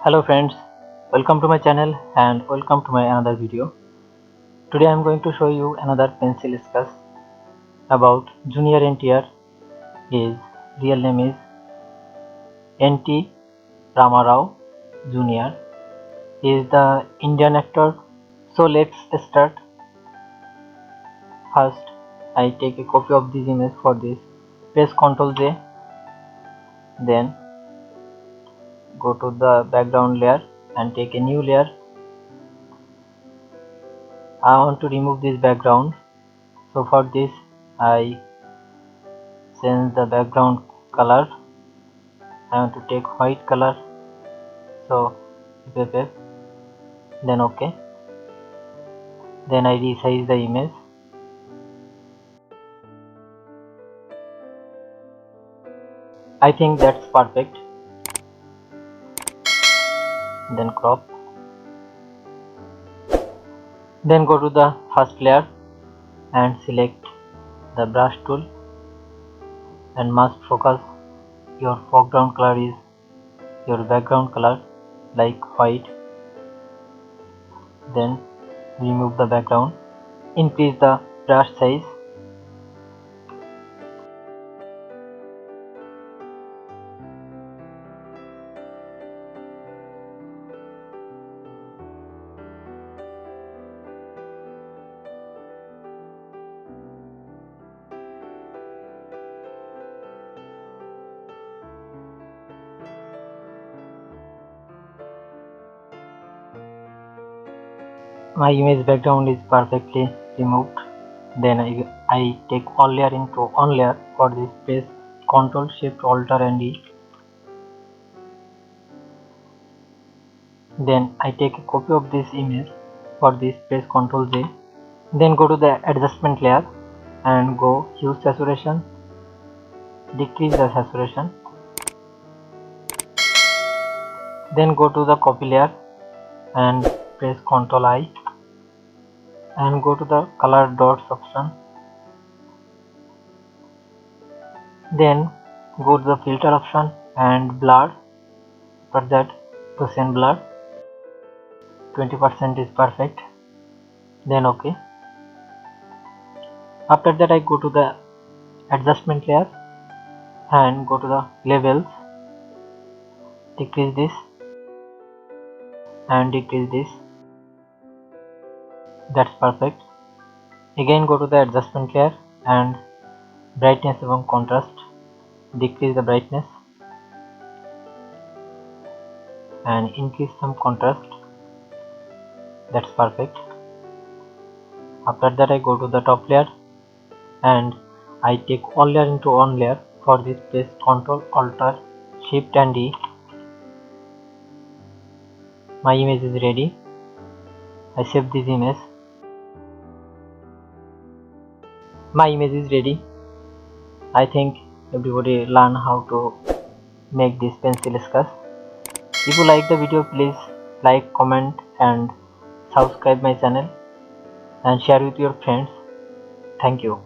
Hello friends, welcome to my channel and welcome to my another video. Today I am going to show you another pencil discuss about Jr NTR. His real name is NT Rama Jr. He is the Indian actor. So let's start. First, I take a copy of this image for this. Press Ctrl J. Then go to the background layer and take a new layer. I want to remove this background. So for this I change the background color. I want to take white color, so FFF, then OK. Then I resize the image. I think that's perfect. Then crop. Then go to the first layer and select the brush tool and must focus your foreground color is your background color like white. Then remove the background. Increase the brush size. My image background is perfectly removed. Then I take one layer into one layer. For this press Ctrl Shift Alt and E. Then I take a copy of this image. For this press Ctrl J. Then go to the adjustment layer and go hue saturation. Decrease the saturation. Then go to the copy layer and press Ctrl I and go to the color dots option. Then go to the filter option and blur. For that Gaussian blur 20% is perfect. Then OK. After that I go to the adjustment layer and go to the levels. Decrease this and decrease this. That's perfect. Again go to the adjustment layer and brightness and contrast. Decrease the brightness and increase some contrast. That's perfect. After that I go to the top layer and I take one layer into one layer. For this press Ctrl Alt Shift and E. My image is ready. I save this image. My image is ready. I think everybody learn how to make this pencil sketch. If you like the video, please like, comment and subscribe my channel and share with your friends. Thank you.